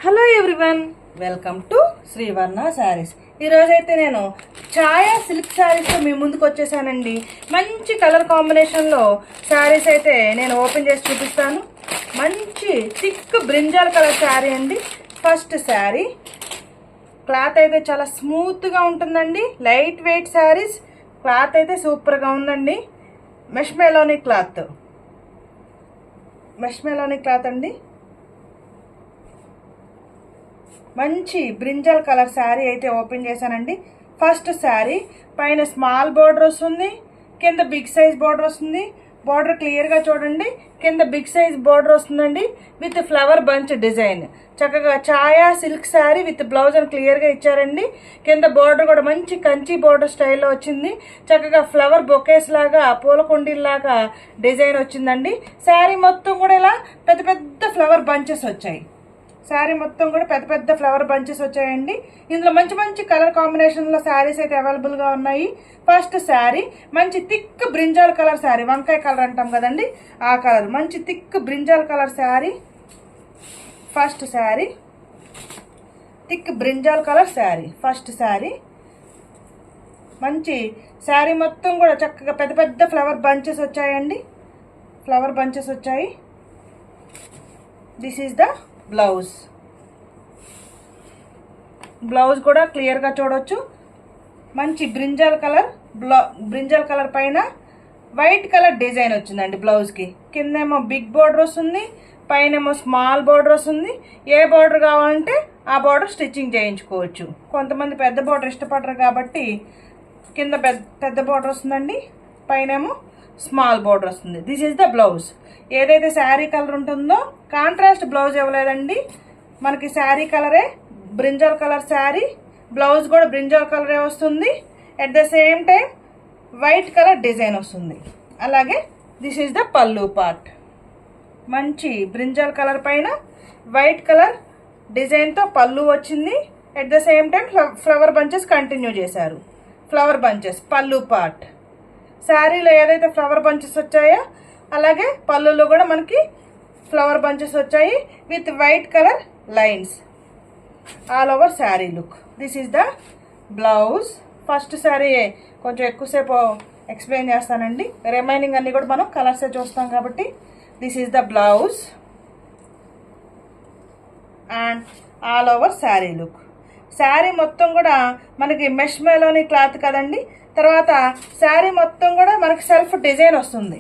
Hello everyone, welcome to Srivarna Sarees. ఈరోజైతే నేను ఛాయా silk శారీస్తో మీ ముందుకు వచ్చేసానండి. మంచి కలర్ కాంబినేషన్లో శారీస్ అయితే నేను ఓపెన్ చేసి చూపిస్తాను. మంచి థిక్ బ్రింజాల్ కలర్ శారీ అండి. ఫస్ట్ శారీ క్లాత్ అయితే చాలా స్మూత్గా ఉంటుందండి. Light weight saris. క్లాత్ అయితే సూపర్గా ఉందండి. మెష్ మెలోనీ క్లాత్ అండి. మంచి బ్రింజల్ కలర్ శారీ అయితే ఓపెన్ చేశానండి. ఫస్ట్ శారీ పైన స్మాల్ బార్డర్ వస్తుంది, కింద బిగ్ సైజ్ బార్డర్ వస్తుంది. బార్డర్ క్లియర్గా చూడండి. కింద బిగ్ సైజ్ బార్డర్ వస్తుందండి విత్ ఫ్లవర్ బంచ్ డిజైన్. చక్కగా ఛాయా సిల్క్ శారీ విత్ బ్లౌజ్ అని క్లియర్గా ఇచ్చారండి. కింద బార్డర్ కూడా మంచి కంచి బార్డర్ స్టైల్లో వచ్చింది. చక్కగా ఫ్లవర్ బొకేస్ లాగా, పూల కుండీల్లాగా డిజైన్ వచ్చిందండి. శారీ మొత్తం కూడా ఇలా పెద్ద పెద్ద ఫ్లవర్ బంచెస్ వచ్చాయి. శారీ మొత్తం కూడా పెద్ద పెద్ద ఫ్లవర్ బంచెస్ వచ్చాయండి. ఇందులో మంచి మంచి కలర్ కాంబినేషన్లో శారీస్ అయితే అవైలబుల్గా ఉన్నాయి. ఫస్ట్ శారీ మంచి థిక్ బ్రింజాల్ కలర్ శారీ, వంకాయ కలర్ అంటాం కదండి, ఆ కలర్. మంచి thick brinjal colour sari. First sari thick brinjal colour sari. First sari మంచి శారీ మొత్తం కూడా చక్కగా పెద్ద పెద్ద ఫ్లవర్ బంచెస్ వచ్చాయండి. ఫ్లవర్ బంచెస్ వచ్చాయి. దిస్ ఈజ్ ద బ్లౌజ్ కూడా క్లియర్గా చూడొచ్చు. మంచి బ్రింజాల్ కలర్ పైన వైట్ కలర్ డిజైన్ వచ్చిందండి బ్లౌజ్కి. కిందేమో బిగ్ బార్డర్ వస్తుంది, పైనేమో స్మాల్ బార్డర్ వస్తుంది. ఏ బార్డర్ కావాలంటే ఆ బార్డర్ స్టిచ్చింగ్ చేయించుకోవచ్చు. కొంతమంది పెద్ద బార్డర్ ఇష్టపడరు కాబట్టి కింద పెద్ద బార్డర్ వస్తుందండి, పైనేమో స్మాల్ బార్డర్ వస్తుంది. This is the blouse. ఏదైతే శారీ కలర్ ఉంటుందో కాంట్రాస్ట్ బ్లౌజ్ ఇవ్వలేదండి. మనకి శారీ కలరే బ్రింజాల్ కలర్ శారీ, బ్లౌజ్ కూడా బ్రింజాల్ కలరే వస్తుంది. At the same time white colour design వస్తుంది. అలాగే దిస్ ఈజ్ ద పల్లు పార్ట్. మంచి బ్రింజాల్ కలర్ పైన వైట్ కలర్ డిజైన్తో పల్లు వచ్చింది. At the same time flower bunches continue చేశారు. ఫ్లవర్ బంచెస్ పల్లు పార్ట్. శారీలో ఏదైతే ఫ్లవర్ బంచెస్ వచ్చాయో అలాగే పళ్ళులో కూడా మనకి ఫ్లవర్ బంచెస్ వచ్చాయి with white colour lines all over sari look. This is the blouse. First sari కొంచెం ఎక్కువసేపు ఎక్స్ప్లెయిన్ చేస్తానండి. రిమైనింగ్ అన్నీ కూడా మనం కలర్సే చూస్తాం కాబట్టి. This is the blouse and all over sari look. Sari మొత్తం కూడా మనకి మెష్ మెలోనీ క్లాత్ కదండి. తర్వాత శారీ మొత్తం కూడా మనకి సెల్ఫ్ డిజైన్ వస్తుంది.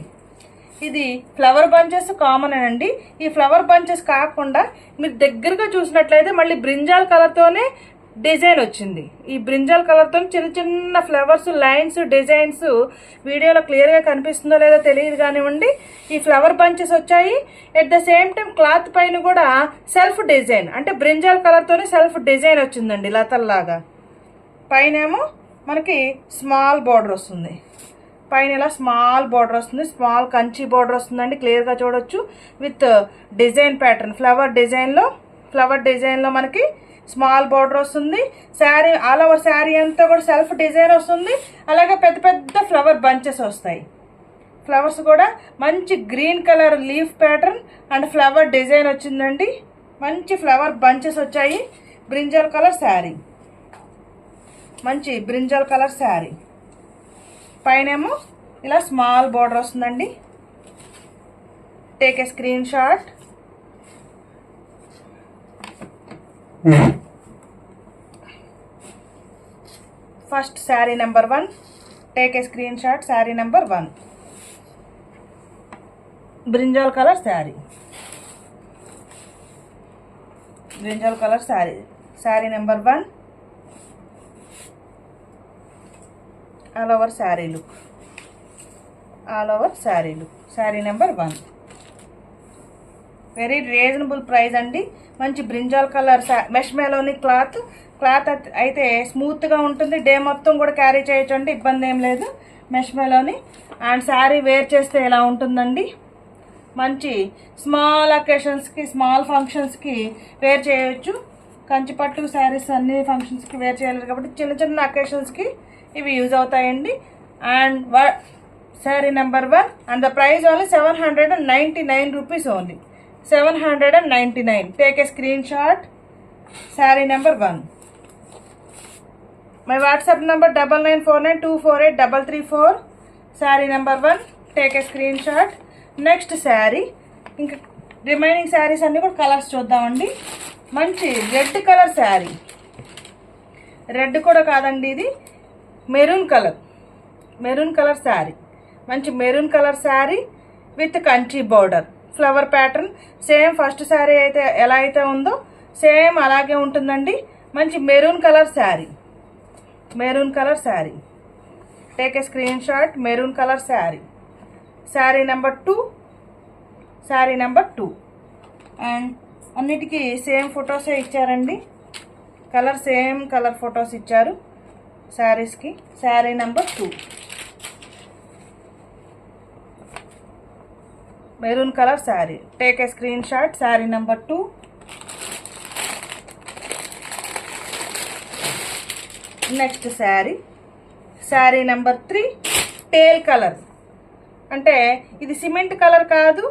ఇది ఫ్లవర్ బంచెస్ కామన్ అండి. ఈ ఫ్లవర్ బంచెస్ కాకుండా మీరు దగ్గరగా చూసినట్లయితే మళ్ళీ బ్రింజాల్ కలర్తోనే డిజైన్ వచ్చింది. ఈ బ్రింజాల్ కలర్తో చిన్న చిన్న ఫ్లవర్స్, లైన్స్, డిజైన్స్ వీడియోలో క్లియర్గా కనిపిస్తుందో లేదో తెలియదు కానివ్వండి. ఈ ఫ్లవర్ బంచెస్ వచ్చాయి. At the same time cloth పైన కూడా సెల్ఫ్ డిజైన్, అంటే బ్రింజాల్ కలర్తోనే సెల్ఫ్ డిజైన్ వచ్చిందండి లతల్లాగా. పైనేమో మనకి స్మాల్ బార్డర్ వస్తుంది. పైన ఇలా స్మాల్ బార్డర్ వస్తుంది, స్మాల్ కంచి బార్డర్ వస్తుందండి. క్లియర్గా చూడొచ్చు విత్ డిజైన్ ప్యాటర్న్. ఫ్లవర్ డిజైన్లో మనకి స్మాల్ బార్డర్ వస్తుంది. శారీ ఆల్ ఓవర్ శారీ అంతా కూడా సెల్ఫ్ డిజైన్ వస్తుంది. అలాగే పెద్ద పెద్ద ఫ్లవర్ బంచెస్ వస్తాయి. ఫ్లవర్స్ కూడా మంచి green colour leaf pattern and flower design వచ్చిందండి. మంచి ఫ్లవర్ బంచెస్ వచ్చాయి. బ్రింజాల్ కలర్ శారీ, మంచి బ్రింజాల్ కలర్ శారీ. పైనేమో ఇలా స్మాల్ బార్డర్ వస్తుందండి. Take a screen shot. First sari number 1. Take a screenshot. Sari number 1 brinjal colour sari. Brinjal colour sari. Sari number 1 all over sari look. Sari number 1 very reasonable price అండి. మంచి brinjal colour mesh Meloni cloth అయితే స్మూత్గా ఉంటుంది. Day మొత్తం కూడా carry చేయొచ్చు అండి, ఇబ్బంది ఏం లేదు. మెష్ మెలోనీ అండ్ శారీ వేర్ చేస్తే ఇలా ఉంటుందండి. మంచి స్మాల్ అకేషన్స్కి, స్మాల్ ఫంక్షన్స్కి వేర్ చేయొచ్చు. కంచిపట్టు శారీస్ అన్ని ఫంక్షన్స్కి వేర్ చేయలేదు కాబట్టి చిన్న చిన్న అకేషన్స్కి ఇవి యూజ్ అవుతాయండి. And sari number 1 and the price only 799 rupees only. 799. Take a screenshot. Sari number 1. My WhatsApp number 9949248334. Sari number 1. Take a screen shot. Next sari. ఇంకా రిమైనింగ్ శారీస్ అన్నీ కూడా కలర్స్ చూద్దామండి. మంచి రెడ్ కలర్ శారీ. రెడ్ కూడా కాదండి, ఇది మెరూన్ కలర్ శారీ. మంచి maroon colour sari with Kanchi border, flower pattern. Same first sari అయితే ఎలా అయితే ఉందో సేమ్ అలాగే ఉంటుందండి. మంచి maroon colour sari. Take a screenshot. Maroon colour sari. Sari number 2. And అన్నిటికీ సేమ్ ఫొటోసే ఇచ్చారండి. సేమ్ కలర్ ఫొటోస్ ఇచ్చారు శారీస్కి. Sari number 2. Maroon colour sari. Take a screenshot. Sari number 2. Next sari number 3. Teal colour. అంటే ఇది సిమెంట్ కలర్ కాదు,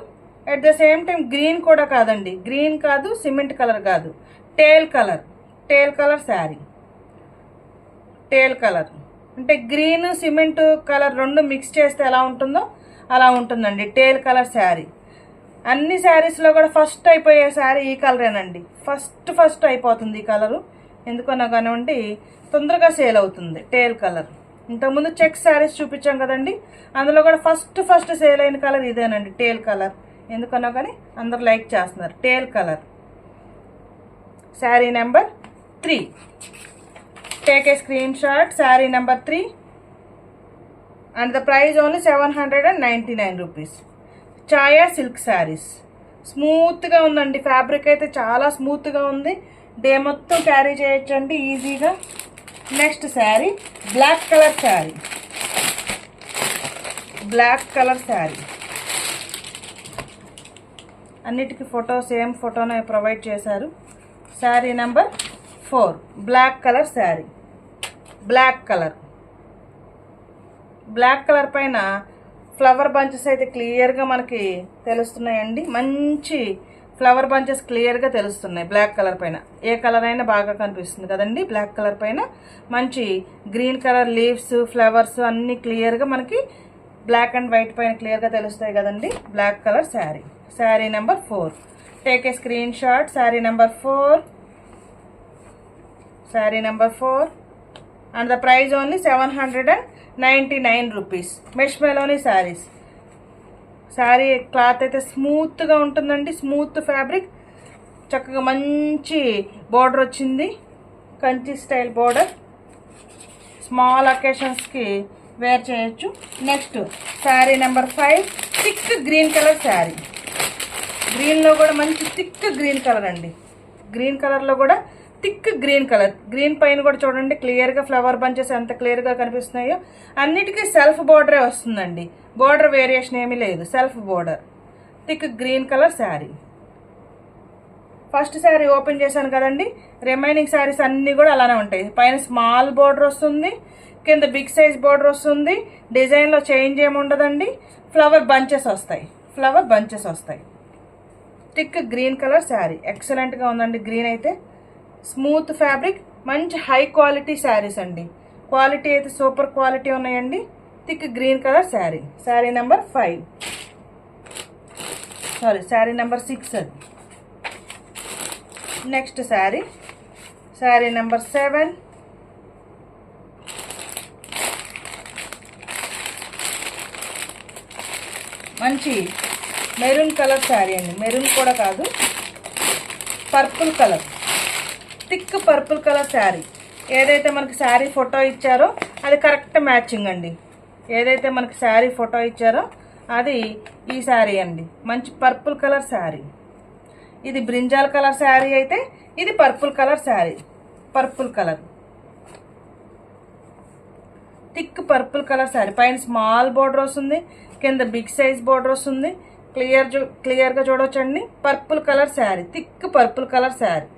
at the same time green కూడా కాదండి. గ్రీన్ కాదు, సిమెంట్ కలర్ కాదు, టేల్ కలర్ శారీ. టేల్ కలర్ అంటే గ్రీన్ సిమెంట్ కలర్ రెండు మిక్స్ చేస్తే ఎలా ఉంటుందో అలా ఉంటుందండి టేల్ కలర్ శారీ. అన్ని శారీస్లో కూడా ఫస్ట్ అయిపోయే శారీ ఈ కలరేనండి. ఫస్ట్ అయిపోతుంది ఈ కలరు. ఎందుకన్నా కానివ్వండి తొందరగా సేల్ అవుతుంది టేల్ కలర్. ఇంతకుముందు చెక్ శారీస్ చూపించాం కదండి, అందులో కూడా ఫస్ట్ సేల్ అయిన కలర్ ఇదేనండి, టేల్ కలర్. ఎందుకన్నా కానీ అందరు లైక్ చేస్తున్నారు teal colour. Sari number 3. Take a screenshot. Sari number 3 and the price only 799 rupees. Chaya silk saris. స్మూత్గా ఉందండి, ఫ్యాబ్రిక్ అయితే చాలా స్మూత్గా ఉంది. డే మొత్తం క్యారీ చేయొచ్చండి ఈజీగా. Next sari black colour sari. అన్నిటికీ సేమ్ ఫోటోనే ప్రొవైడ్ చేశారు. Sari number 4. Black colour sari. Black colour పైన ఫ్లవర్ బంచెస్ అయితే క్లియర్గా మనకి తెలుస్తున్నాయండి. మంచి ఫ్లవర్ బంచెస్ క్లియర్గా తెలుస్తున్నాయి బ్లాక్ కలర్ పైన. ఏ కలర్ అయినా బాగా కనిపిస్తుంది కదండి. బ్లాక్ కలర్ పైన మంచి గ్రీన్ కలర్ లీవ్స్, ఫ్లవర్స్ అన్నీ క్లియర్గా మనకి బ్లాక్ అండ్ వైట్ పైన క్లియర్గా తెలుస్తాయి కదండి. Black colour sari. Sari number 4. Take a screenshot. Sari number 4 and the price only 799 rupees. మెష్మెలోని శారీస్. శారీ క్లాత్ అయితే స్మూత్గా ఉంటుందండి, స్మూత్ ఫ్యాబ్రిక్. చక్కగా మంచి బోర్డర్ వచ్చింది, కంచి స్టైల్ బోర్డర్. స్మాల్ అకేషన్స్కి వేర్ చేయొచ్చు. Next sari number 5. Thick green colour sari. గ్రీన్లో కూడా మంచి థిక్ గ్రీన్ కలర్ అండి. గ్రీన్ కలర్లో కూడా థిక్ గ్రీన్ కలర్. గ్రీన్ పైన కూడా చూడండి క్లియర్గా ఫ్లవర్ బంచెస్ ఎంత క్లియర్గా కనిపిస్తున్నాయో. అన్నిటికీ సెల్ఫ్ బోర్డరే వస్తుందండి, బోర్డర్ వేరియేషన్ ఏమీ లేదు, self border. Thick green colour sari. First sari open చేశాను కదండి, రిమైనింగ్ శారీస్ అన్నీ కూడా అలానే ఉంటాయి. పైన స్మాల్ బోర్డర్ వస్తుంది, కింద బిగ్ సైజ్ బోర్డర్ వస్తుంది. డిజైన్లో చేంజ్ ఏమి ఉండదండి. ఫ్లవర్ బంచెస్ వస్తాయి. Thick green colour sari. ఎక్సలెంట్గా ఉందండి గ్రీన్ అయితే. స్మూత్ ఫ్యాబ్రిక్, మంచి హై క్వాలిటీ శారీస్ అండి. క్వాలిటీ అయితే సూపర్ క్వాలిటీ ఉన్నాయండి. Thick green colour sari. Sari number 5. Sari number 6 అది. Next sari number 7. మంచి మెరూన్ కలర్ శారీ అండి. మెరూన్ కూడా కాదు, purple colour. Thick purple colour sari. ఏదైతే మనకి శారీ ఫోటో ఇచ్చారో అది కరెక్ట్ మ్యాచింగ్ అండి. ఏదైతే మనకి శారీ ఫోటో ఇచ్చారో అది ఈ శారీ అండి. మంచి పర్పుల్ కలర్ శారీ. ఇది బ్రింజాల్ కలర్ శారీ అయితే ఇది purple colour sari. Thick purple colour sari. పైన స్మాల్ బోర్డర్ వస్తుంది, కింద బిగ్ సైజ్ బోర్డర్ వస్తుంది. క్లియర్గా చూడవచ్చండి. Purple colour sari. Thick purple colour sari.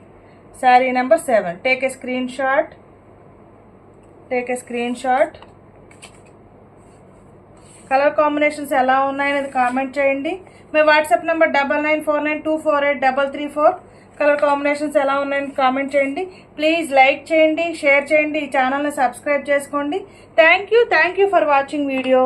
Sari number 7. Take a screenshot. Colour combinations ఎలా ఉన్నాయనేది కామెంట్ చేయండి. మీ వాట్సాప్ నెంబర్ 9949248334. కలర్ కాంబినేషన్స్ ఎలా ఉన్నాయని కామెంట్ చేయండి. ప్లీజ్ లైక్ చేయండి, షేర్ చేయండి, ఈ ఛానల్ని సబ్స్క్రైబ్ చేసుకోండి. Thank you for watching video.